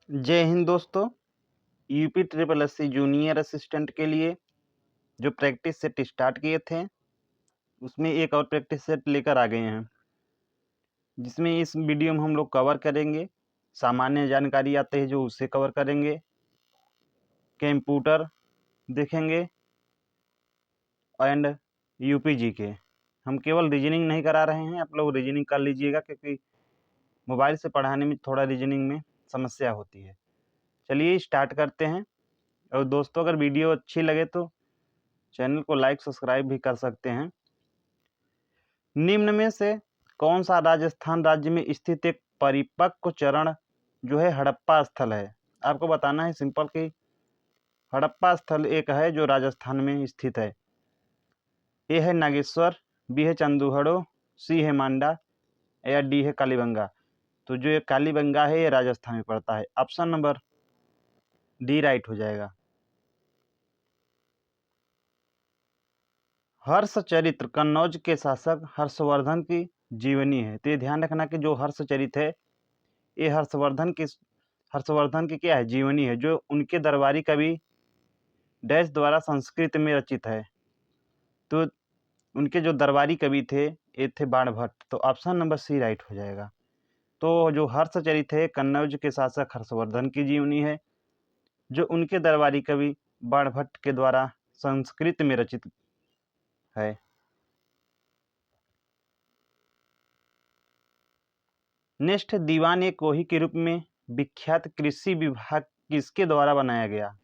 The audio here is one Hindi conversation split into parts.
जय हिंद दोस्तों। UP triple S C junior assistant के लिए जो प्रैक्टिस सेट स्टार्ट किए थे उसमें एक और प्रैक्टिस सेट लेकर आ गए हैं, जिसमें इस वीडियो में हम लोग कवर करेंगे सामान्य जानकारी आते हैं जो उससे कवर करेंगे, कंप्यूटर देखेंगे एंड यूपी जी के। हम केवल रीजनिंग नहीं करा रहे हैं, आप लोग रीजनिंग कर लीजिएगा क्योंकि मोबाइल से पढ़ाने में थोड़ा रीजनिंग में समस्या होती है। चलिए स्टार्ट करते हैं। और दोस्तों, अगर वीडियो अच्छी लगे तो चैनल को लाइक सब्सक्राइब भी कर सकते हैं। निम्न में से कौन सा राजस्थान राज्य में स्थित एक परिपक्व चरण जो है हड़प्पा स्थल है? आपको बताना है सिंपल कि हड़प्पा स्थल एक है जो राजस्थान में स्थित है। ए है नागेश्वर, बी है चंदूहड़ो, सी है मांडा या डी है कालीबंगा। तो जो ये कालीबंगा है ये राजस्थान में पड़ता है। ऑप्शन नंबर डी राइट हो जाएगा। हर्षचरित्र कन्नौज के शासक हर्षवर्धन की जीवनी है। तो ये ध्यान रखना कि जो हर्षचरित्र है ये हर्षवर्धन की क्या है, जीवनी है, जो उनके दरबारी कवि डैश द्वारा संस्कृत में रचित है। तो उनके जो दरबारी कवि थे ये थे बाणभट्ट। तो ऑप्शन नंबर सी राइट हो जाएगा। तो जो हर्षचरित्र है कन्नौज के शासक हर्षवर्धन की जीवनी है, जो उनके दरबारी कवि बाणभट्ट के द्वारा संस्कृत में रचित है। नेक्स्ट, दीवान ए कोही के रूप में विख्यात कृषि विभाग किसके द्वारा बनाया गया?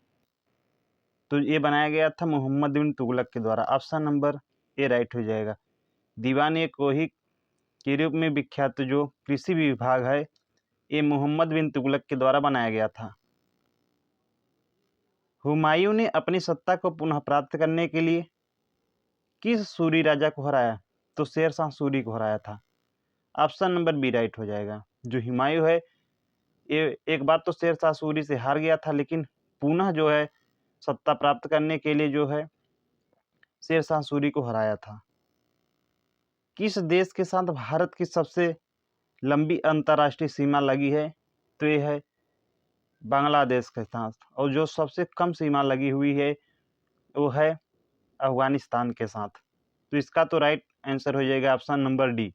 तो ये बनाया गया था मोहम्मद बिन तुगलक के द्वारा। ऑप्शन नंबर ए राइट हो जाएगा। दीवान ए कोही के रूप में विख्यात जो कृषि विभाग है ये मोहम्मद बिन तुगलक के द्वारा बनाया गया था। हुमायूं ने अपनी सत्ता को पुनः प्राप्त करने के लिए किस सूरी राजा को हराया? तो शेर शाह सूरी को हराया था। ऑप्शन नंबर बी राइट हो जाएगा। जो हुमायूं है ये एक बार तो शेर शाह सूरी से हार गया था, लेकिन पुनः जो है सत्ता प्राप्त करने के लिए जो है शेर शाह सूरी को हराया था। किस देश के साथ भारत की सबसे लंबी अंतर्राष्ट्रीय सीमा लगी है? तो ये है बांग्लादेश के साथ। और जो सबसे कम सीमा लगी हुई है वो है अफगानिस्तान के साथ। तो इसका तो राइट आंसर हो जाएगा ऑप्शन नंबर डी।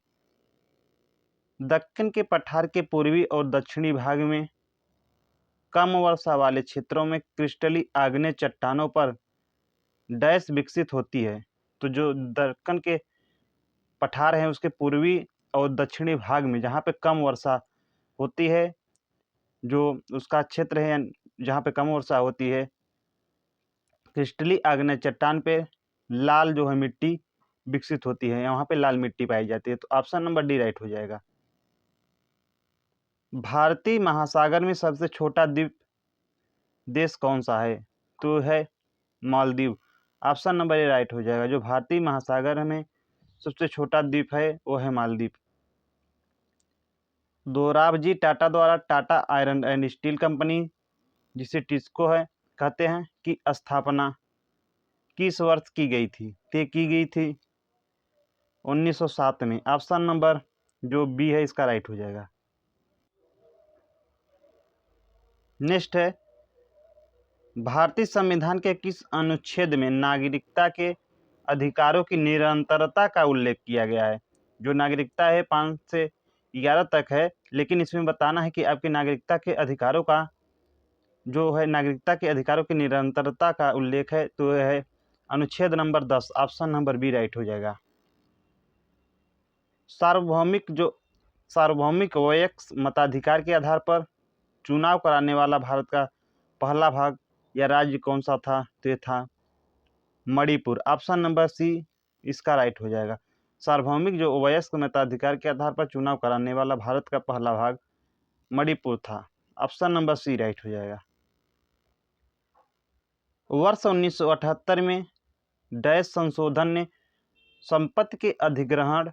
दक्कन के पठार के पूर्वी और दक्षिणी भाग में कम वर्षा वाले क्षेत्रों में क्रिस्टली आग्नेय चट्टानों पर डैश विकसित होती है। तो जो दक्कन के पठार हैं उसके पूर्वी और दक्षिणी भाग में जहाँ पे कम वर्षा होती है, जो उसका क्षेत्र है जहाँ पे कम वर्षा होती है, क्रिस्टली आग्नेय चट्टान पे लाल जो है मिट्टी विकसित होती है, यहाँ पे लाल मिट्टी पाई जाती है। तो ऑप्शन नंबर डी राइट हो जाएगा। भारतीय महासागर में सबसे छोटा द्वीप देश कौन सा है? तो है Maldives. Option number A right हो जाएगा। जो भारतीय महासागर में सबसे छोटा द्वीप है वो है मालदीव। दोराबजी टाटा द्वारा Tata iron and steel company, जिसे टिस्को है कहते हैं, की स्थापना किस वर्ष की गई थी? तय की गई थी 1907 में। ऑप्शन नंबर जो बी है इसका राइट हो जाएगा। नेक्स्ट है, भारतीय संविधान के किस अनुच्छेद में नागरिकता के अधिकारों की निरंतरता का उल्लेख किया गया है? जो नागरिकता है 5 से 11 तक है, लेकिन इसमें बताना है कि आपकी नागरिकता के अधिकारों का जो है नागरिकता के अधिकारों की निरंतरता का उल्लेख है। तो यह है अनुच्छेद नंबर 10। ऑप्शन नंबर बी राइट हो जाएगा। सार्वभौमिक वयस्क मताधिकार के आधार पर चुनाव कराने वाला भारत का पहला भाग या राज्य कौन सा था? तो ये था मणिपुर। ऑप्शन नंबर सी इसका राइट हो जाएगा। सार्वभौमिक जो वयस्क मताधिकार के आधार पर चुनाव कराने वाला भारत का पहला भाग मणिपुर था। ऑप्शन नंबर सी राइट हो जाएगा। वर्ष 1978 में डैश संशोधन ने संपत्ति के अधिग्रहण,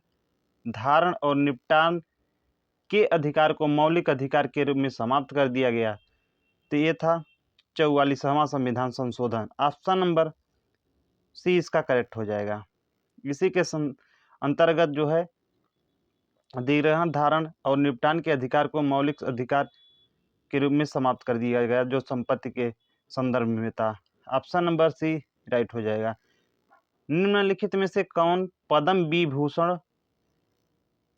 धारण और निपटान के अधिकार को मौलिक अधिकार के रूप में समाप्त कर दिया गया। तो ये था 44वां संविधान संशोधन। ऑप्शन नंबर सी इसका करेक्ट हो जाएगा। इसी के अंतर्गत जो है अधिग्रहण, धारण और निपटान के अधिकार को मौलिक अधिकार के रूप में समाप्त कर दिया गया, जो संपत्ति के संदर्भ में था। ऑप्शन नंबर सी राइट हो जाएगा। निम्नलिखित में से कौन पद्म विभूषण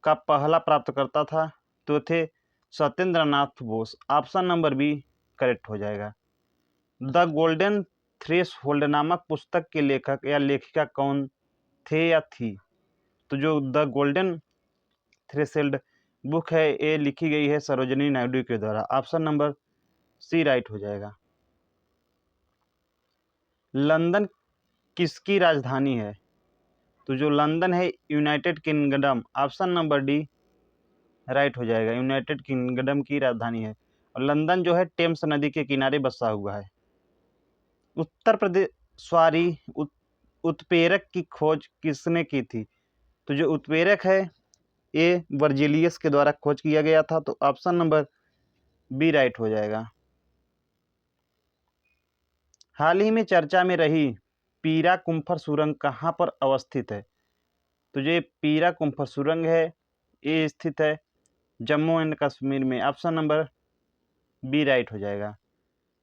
का पहला प्राप्तकर्ता था? तो थे Satyendra Nath Bose. Option number B correct हो जाएगा। द गोल्डन थ्रेशहोल्ड नामक पुस्तक के लेखक या लेखिका कौन थे या थी? तो जो द गोल्डन थ्रेशहोल्ड बुक है, ये लिखी गई है सरोजिनी नायडू के द्वारा। ऑप्शन नंबर सी राइट हो जाएगा। लंदन किसकी राजधानी है? तो जो लंदन है United kingdom. Option number D right हो जाएगा, यूनाइटेड किंगडम की राजधानी है। और लंदन जो है टेम्स नदी के किनारे बसा हुआ है। उत्तर प्रदेश उत्प्रेरक की खोज किसने की थी? तो जो उत्प्रेरक है ये वर्जिलियस के द्वारा खोज किया गया था। तो ऑप्शन नंबर बी राइट हो जाएगा। हाल ही में चर्चा में रही पीरा कुम्फर सुरंग कहाँ पर अवस्थित है? तो जो पीरा कुम्फर सुरंग है ये स्थित है जम्मू एंड कश्मीर में। ऑप्शन नंबर बी राइट हो जाएगा।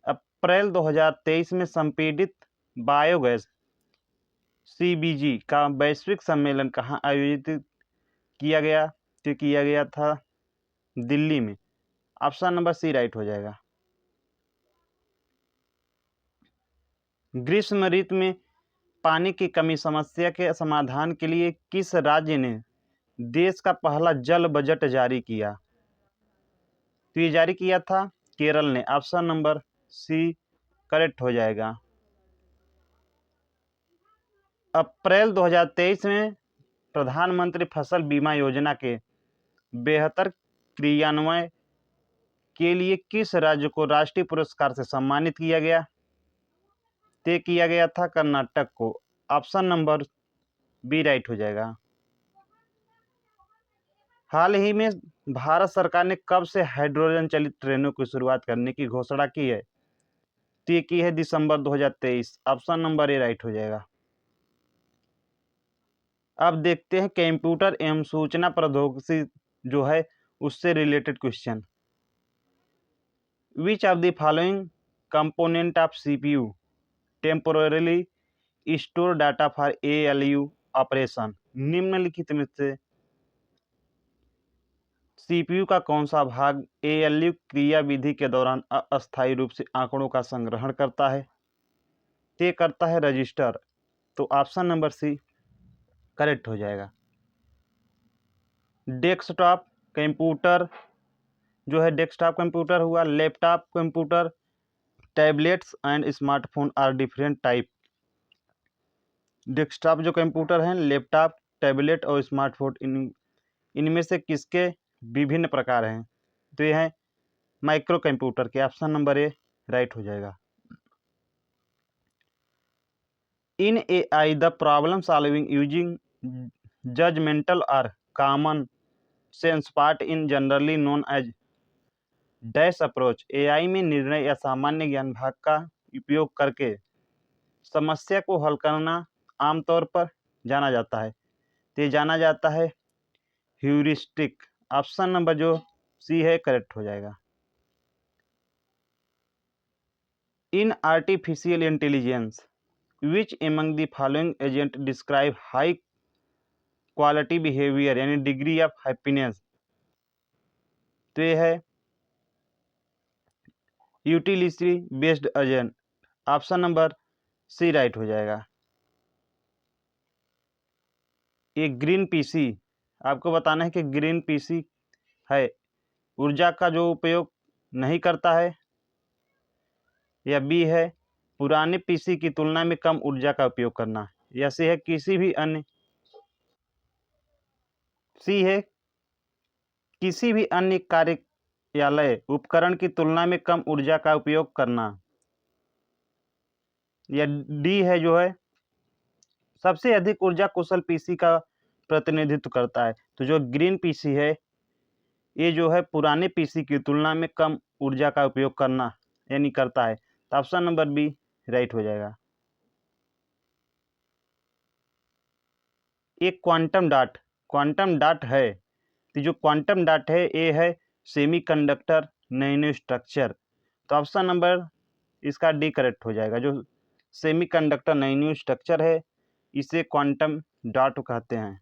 अप्रैल 2023 में संपीड़ित बायोगैस CBG का वैश्विक सम्मेलन कहाँ आयोजित किया गया? तो किया गया था दिल्ली में। ऑप्शन नंबर सी राइट हो जाएगा। ग्रीष्म ऋतु में पानी की कमी समस्या के समाधान के लिए किस राज्य ने देश का पहला जल बजट जारी किया? तो ये जारी किया था केरल ने। ऑप्शन नंबर सी करेक्ट हो जाएगा। अप्रैल 2023 में प्रधानमंत्री फसल बीमा योजना के बेहतर क्रियान्वयन के लिए किस राज्य को राष्ट्रीय पुरस्कार से सम्मानित किया गया? तय किया गया था कर्नाटक को। ऑप्शन नंबर बी राइट हो जाएगा। हाल ही में भारत सरकार ने कब से हाइड्रोजन चलित ट्रेनों की शुरुआत करने की घोषणा की है? तय की है दिसंबर 2023। ऑप्शन नंबर ए राइट हो जाएगा। अब देखते हैं कंप्यूटर एवं सूचना प्रौद्योगिकी जो है उससे related question. Which of the following component of CPU temporarily store data for ALU operation? निम्नलिखित में से CPU का कौन सा भाग ALU क्रियाविधि के दौरान अस्थायी रूप से आंकड़ों का संग्रहण करता है? तय करता है रजिस्टर। तो ऑप्शन नंबर सी करेक्ट हो जाएगा। डेस्कटॉप कंप्यूटर जो है डेस्कटॉप कंप्यूटर हुआ, laptop computer, tablets and smartphone are different type. Desktop जो कंप्यूटर हैं, लैपटॉप, टैबलेट और स्मार्टफोन इनमें से किसके विभिन्न प्रकार हैं? तो ये हैं माइक्रो कंप्यूटर के। ऑप्शन नंबर ए राइट हो जाएगा। In AI the problem solving using judgemental और common sense part in generally known as dash approach. AI में निर्णय या सामान्य ज्ञान भाग का उपयोग करके समस्या को हल करना आमतौर पर जाना जाता है। तो ये जाना जाता है ह्यूरिस्टिक। ऑप्शन नंबर जो सी है करेक्ट हो जाएगा। In artificial intelligence which among the following agent describe high quality behaviour यानी डिग्री ऑफ हैप्पीनेस? तो ये है utility based agent. Option number C right हो जाएगा। ये ग्रीन पीसी आपको बताना है कि ग्रीन पीसी है ऊर्जा का जो उपयोग नहीं करता है, या बी है पुराने पीसी की तुलना में कम ऊर्जा का उपयोग करना, या सी है किसी भी अन्य कार्यालय उपकरण की तुलना में कम ऊर्जा का उपयोग करना, या डी है जो है सबसे अधिक ऊर्जा कुशल पीसी का प्रतिनिधित्व करता है। तो जो ग्रीन पीसी है ये जो है पुराने पीसी की तुलना में कम ऊर्जा का उपयोग करना यानी करता है। तो ऑप्शन नंबर बी राइट हो जाएगा। एक क्वांटम डाट है। तो जो क्वांटम डाट है ये है सेमीकंडक्टर नैनो स्ट्रक्चर, तो ऑप्शन नंबर इसका डी करेक्ट हो जाएगा। जो सेमीकंडक्टर नैनो स्ट्रक्चर है इसे क्वांटम डॉट कहते हैं।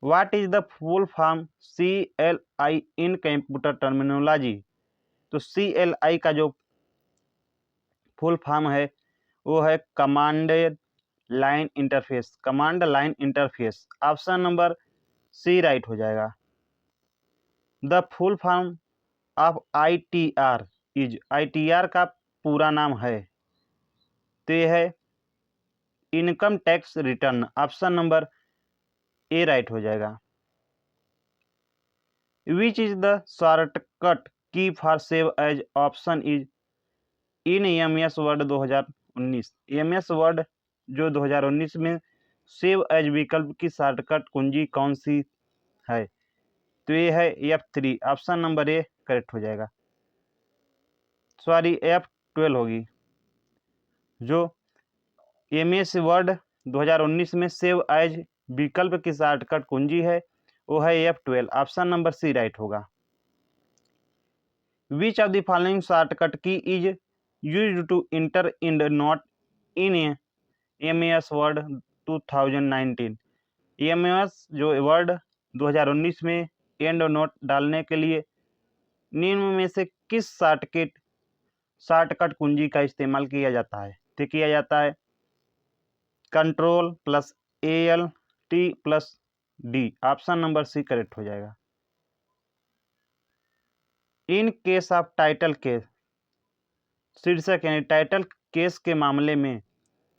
What is the full form CLI in computer terminology, तो CLI का जो फुल फॉर्म है वो है command line interface, command line interface. Option number C right हो जाएगा। The full form of ITR is, ITR का पूरा नाम है तो ये है income tax return. Option number A right हो जाएगा। Which is the shortcut key for save as, option is in MS word 2019। MS word जो 2019 में सेव एज विकल्प की शॉर्टकट कुंजी कौन सी है, तो ये है F3। ऑप्शन नंबर ए करेक्ट हो जाएगा। सॉरी F12 होगी। जो MS वर्ड 2019 में सेव एज विकल्प की शॉर्टकट कुंजी है वो है F12। Option number C right होगा। Which of the following shortcut key is used to enter in note in MS word 2019। MS जो वर्ड 2019 में एंड नोट डालने के लिए निम्न में से किस शॉर्टकट कुंजी का इस्तेमाल किया जाता है, तो किया जाता है control plus ALT plus D। Option number C correct हो जाएगा। In case of title case, शीर्षक यानी टाइटल केस के मामले में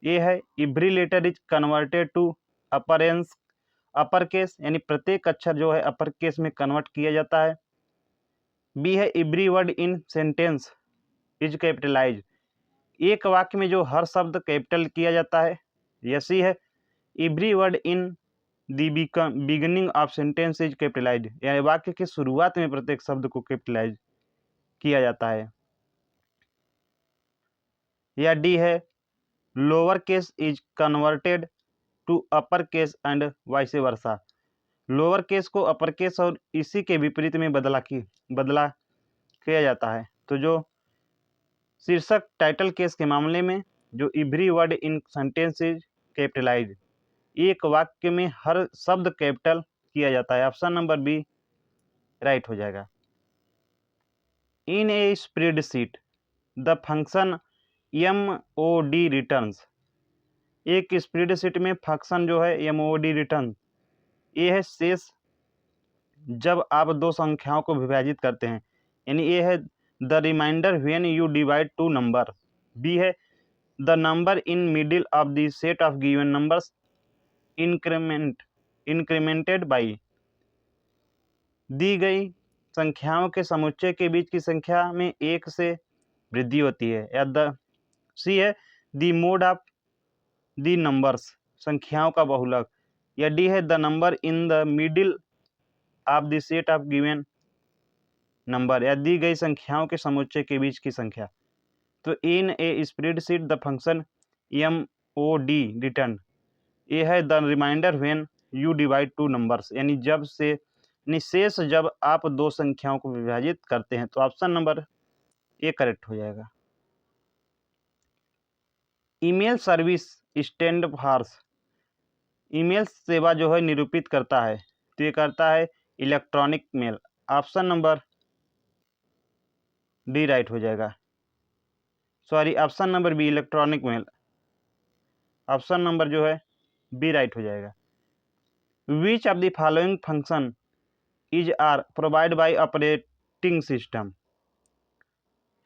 ये है every letter is converted to upper case, यानी प्रत्येक अक्षर जो है अपर केस में कन्वर्ट किया जाता है। बी है every word in sentence is capitalise, एक वाक्य में जो हर शब्द कैपिटल किया जाता है। या सी है every word in the beginning of sentence is capitalise, यानी वाक्य की शुरुआत में प्रत्येक शब्द को कैपिटलाइज किया जाता है। या डी है lower case is converted to upper case and vice versa, lower case को अपर केस और इसी के विपरीत में बदला किया जाता है। तो जो शीर्षक टाइटल केस के मामले में जो every word in sentence is capitalise, एक वाक्य में हर शब्द कैपिटल किया जाता है। ऑप्शन नंबर बी राइट हो जाएगा। In a spreadsheet the function MOD returns, एक स्प्रेडशीट में फंक्शन जो है MOD रिटर्न, ये है शेष जब आप दो संख्याओं को विभाजित करते हैं, यानी ये है the remainder when you divide two number. B है the number in middle of the set of given numbers incremented by, दी गई संख्याओं के समुच्चय के बीच की संख्या में एक से वृद्धि होती है। या द सी है the mode of the numbers, संख्याओं का बहुलक। या डी है the number in the middle of the set of given number, या दी गई संख्याओं के समुच्चय के बीच की संख्या। तो in a spreadsheet the function MOD return, ये है the remainder when you divide two numbers, यानी जब से निशेष जब आप दो संख्याओं को विभाजित करते हैं। तो ऑप्शन नंबर ए करेक्ट हो जाएगा। Email service stand for, email सेवा जो है निरूपित करता है, तो ये करता है electronic mail. Option number D right हो जाएगा। Sorry option number B electronic mail, option number जो है बी राइट हो जाएगा। Which of the following function is are provide by operating system,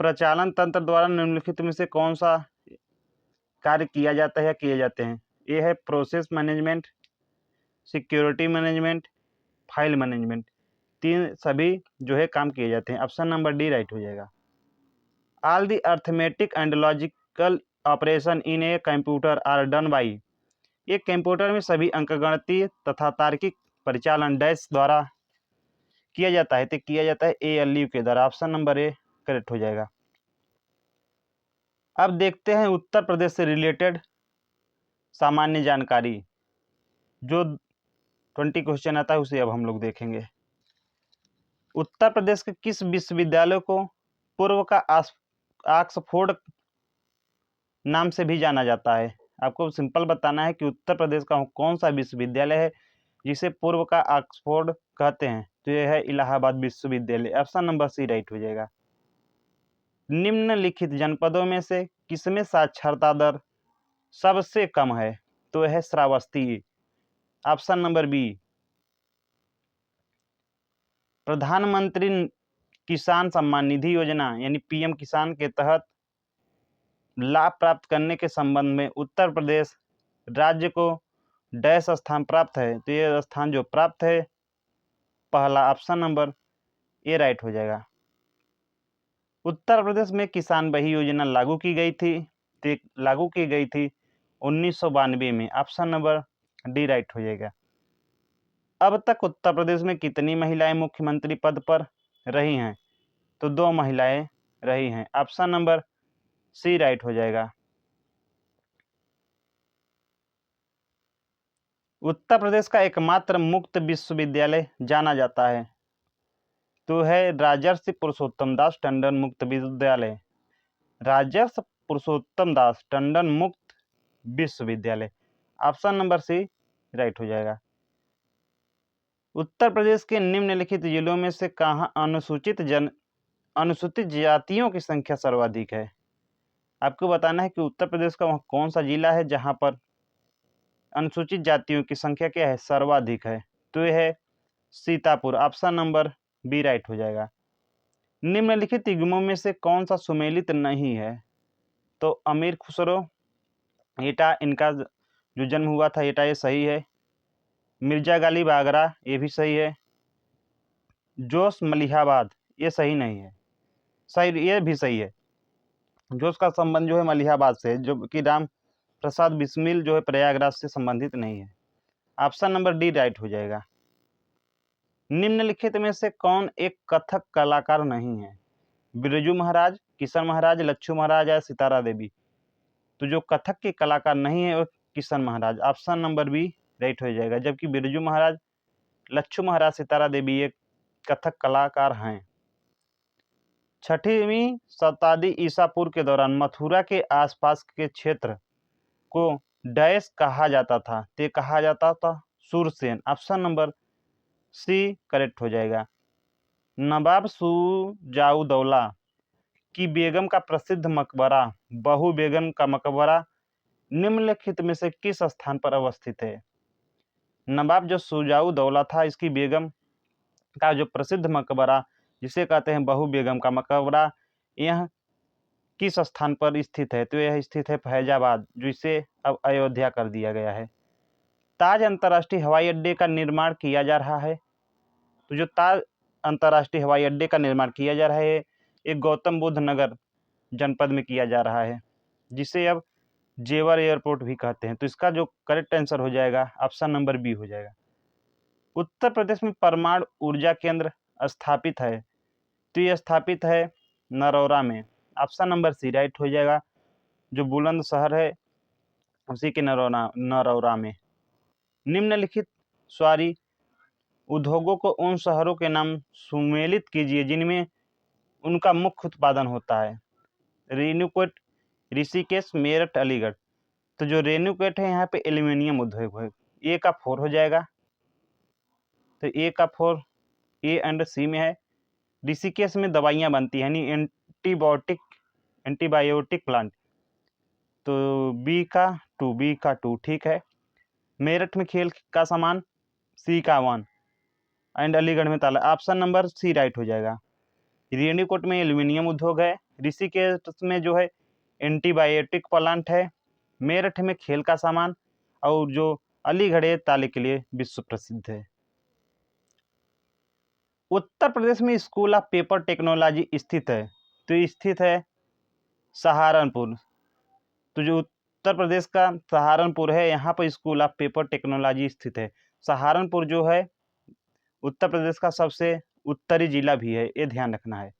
प्रचालन तंत्र द्वारा निम्नलिखित में से कौन सा कार्य किया जाता है या किए जाते हैं। ये है process management, security management, file management, तीन सभी जो है काम किए जाते हैं। ऑप्शन नंबर डी राइट हो जाएगा। All the arithmetic and logical operation in a computer are done by, एक कंप्यूटर में सभी अंकगणितीय तथा तार्किक परिचालन डैश द्वारा किया जाता है, तो किया जाता है ALU के द्वारा। ऑप्शन नंबर ए करेक्ट हो जाएगा। अब देखते हैं उत्तर प्रदेश से रिलेटेड सामान्य जानकारी, जो 20 क्वेश्चन आता है उसे अब हम लोग देखेंगे। उत्तर प्रदेश के किस विश्वविद्यालय को पूर्व का ऑक्सफोर्ड नाम से भी जाना जाता है? आपको सिंपल बताना है कि उत्तर प्रदेश का कौन सा विश्वविद्यालय है जिसे पूर्व का ऑक्सफोर्ड कहते हैं। तो यह है इलाहाबाद विश्वविद्यालय। ऑप्शन नंबर सी राइट हो जाएगा। निम्नलिखित जनपदों में से किसमें साक्षरता दर सबसे कम है? तो यह है श्रावस्ती। Option number B. प्रधानमंत्री किसान सम्मान निधि योजना यानी पीएम किसान के तहत लाभ प्राप्त करने के संबंध में उत्तर प्रदेश राज्य को डैश स्थान प्राप्त है। तो ये स्थान जो प्राप्त है पहला, ऑप्शन नंबर ए राइट हो जाएगा। उत्तर प्रदेश में किसान बही योजना लागू की गई थी 1992 में। ऑप्शन नंबर डी राइट हो जाएगा। अब तक उत्तर प्रदेश में कितनी महिलाएं मुख्यमंत्री पद पर रही हैं? तो 2 महिलाएं रही हैं। ऑप्शन नंबर सी राइट हो जाएगा। उत्तर प्रदेश का एकमात्र मुक्त विश्वविद्यालय जाना जाता है तो है राजर्षि पुरुषोत्तम दास टंडन मुक्त विश्वविद्यालय। राजर्षि पुरुषोत्तम दास टंडन मुक्त विश्वविद्यालय। ऑप्शन नंबर सी राइट हो जाएगा। उत्तर प्रदेश के निम्नलिखित जिलों में से कहाँ अनुसूचित जातियों की संख्या सर्वाधिक है? आपको बताना है कि उत्तर प्रदेश का वह कौन सा जिला है जहां पर अनुसूचित जातियों की संख्या क्या है, सर्वाधिक है। तो यह है Sitapur. Option number B right हो जाएगा। निम्नलिखित युग्मों में से कौन सा सुमेलित नहीं है? तो अमीर खुसरो एटा, इनका जो जन्म हुआ था एटा, ये सही है। मिर्जा गालिब आगरा, ये भी सही है। जोश मलिहाबाद, ये सही नहीं है। सही, ये भी सही है। जोश का संबंध जो है मलिहाबाद से है, जो कि राम प्रसाद बिस्मिल जो है प्रयागराज से संबंधित नहीं है। ऑप्शन नंबर डी राइट हो जाएगा। निम्नलिखित में से कौन एक कथक कलाकार नहीं है? बिरजू महाराज, किशन महाराज, लच्छू महाराज या सितारा देवी। तो जो कथक के कलाकार नहीं है वो किशन महाराज। ऑप्शन नंबर बी राइट हो जाएगा। जबकि बिरजू महाराज, लच्छू महाराज, सितारा देवी ये कथक कलाकार हैं। 6वीं शताब्दी ईसा पूर्व के दौरान मथुरा के आसपास के क्षेत्र को डैश कहा जाता था? ते कहा जाता था Sursen. Option number C correct हो जाएगा। नवाब शुजाउद्दौला की बेगम का प्रसिद्ध मकबरा बहू बेगम का मकबरा निम्नलिखित में से किस स्थान पर अवस्थित है? नवाब जो शुजाउद्दौला था, इसकी बेगम का जो प्रसिद्ध मकबरा जिसे कहते हैं बहू बेगम का मकबरा, यह किस स्थान पर स्थित है? तो यह स्थित है फैजाबाद, जिसे अब अयोध्या कर दिया गया है। ताज अंतर्राष्ट्रीय हवाई अड्डे का निर्माण किया जा रहा है। तो जो ताज अंतर्राष्ट्रीय हवाई अड्डे का निर्माण किया जा रहा है एक गौतम बुद्ध नगर जनपद में किया जा रहा है, जिसे अब जेवर एयरपोर्ट भी कहते हैं। तो इसका जो करेक्ट आंसर हो जाएगा ऑप्शन नंबर बी हो जाएगा। उत्तर प्रदेश में परमाणु ऊर्जा केंद्र स्थापित है तो ये स्थापित है नरौरा में। ऑप्शन नंबर सी राइट हो जाएगा। जो बुलंदशहर है उसी के नरौरा में। निम्नलिखित सॉरी उद्योगों को उन शहरों के नाम सुमेलित कीजिए जिनमें उनका मुख्य उत्पादन होता है। रेणुकूट, ऋषिकेश, मेरठ, अलीगढ़। तो जो रेणुकूट है यहाँ पे एल्यूमिनियम उद्योग है। ए का 4 हो जाएगा। तो ए का 4 ए एंड सी में है। ऋषिकेश में दवाइयाँ बनती हैं यानी एंटीबायोटिक प्लांट। तो बी का 2 ठीक है। मेरठ में खेल का सामान, सी का 1 एंड अलीगढ़ में ताला। ऑप्शन नंबर सी राइट हो जाएगा। रेणुकूट में एल्यूमिनियम उद्योग है। ऋषिकेश में जो है एंटीबायोटिक प्लांट है। मेरठ में खेल का सामान और जो अलीगढ़ है ताले के लिए विश्व प्रसिद्ध है। उत्तर प्रदेश में स्कूल ऑफ पेपर टेक्नोलॉजी स्थित है तो स्थित है सहारनपुर। तो जो उत्तर प्रदेश का सहारनपुर है यहाँ पर स्कूल ऑफ पेपर टेक्नोलॉजी स्थित है। सहारनपुर जो है उत्तर प्रदेश का सबसे उत्तरी जिला भी है, ये ध्यान रखना है।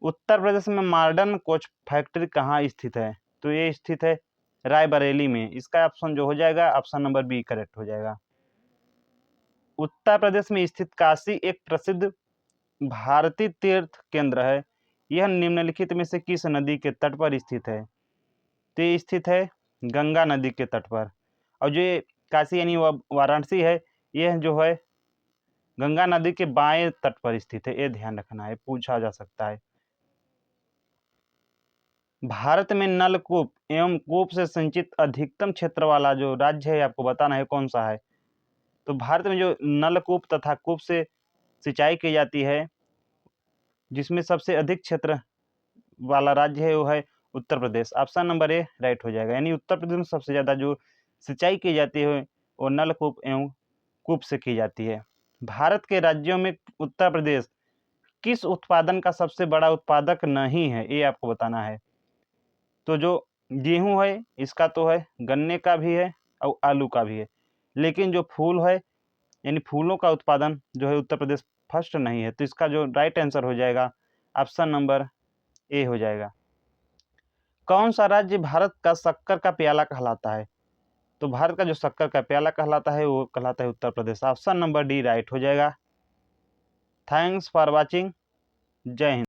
उत्तर प्रदेश में मॉडर्न कोच फैक्ट्री कहाँ स्थित है? तो ये स्थित है रायबरेली में। इसका ऑप्शन जो हो जाएगा ऑप्शन नंबर बी करेक्ट हो जाएगा। उत्तर प्रदेश में स्थित काशी एक प्रसिद्ध भारतीय तीर्थ केंद्र है यह निम्नलिखित में से किस नदी के तट पर स्थित है? तो ये स्थित है गंगा नदी के तट पर। और जो ये काशी यानी वाराणसी है यह जो है गंगा नदी के बाएं तट पर स्थित है, ये ध्यान रखना है, पूछा जा सकता है। भारत में नलकूप एवं कूप से सिंचित अधिकतम क्षेत्र वाला जो राज्य है आपको बताना है कौन सा है। तो भारत में जो नलकूप तथा कूप से सिंचाई की जाती है जिसमें सबसे अधिक क्षेत्र वाला राज्य है वो है Uttar Pradesh. Option number A right हो जाएगा, यानी उत्तर प्रदेश में सबसे ज़्यादा जो सिंचाई की जाती है वो नलकूप एवं कूप से की जाती है। भारत के राज्यों में उत्तर प्रदेश किस उत्पादन का सबसे बड़ा उत्पादक नहीं है, ये आपको बताना है। तो जो गेहूँ है इसका तो है, गन्ने का भी है और आलू का भी है, लेकिन जो फूल है यानी फूलों का उत्पादन जो है उत्तर प्रदेश फर्स्ट नहीं है। तो इसका जो राइट आंसर हो जाएगा ऑप्शन नंबर ए हो जाएगा। कौन सा राज्य भारत का शक्कर का प्याला कहलाता है? तो भारत का जो शक्कर का प्याला कहलाता है वो कहलाता है Uttar Pradesh. Option number D right हो जाएगा। Thanks for watching. जय हिंद।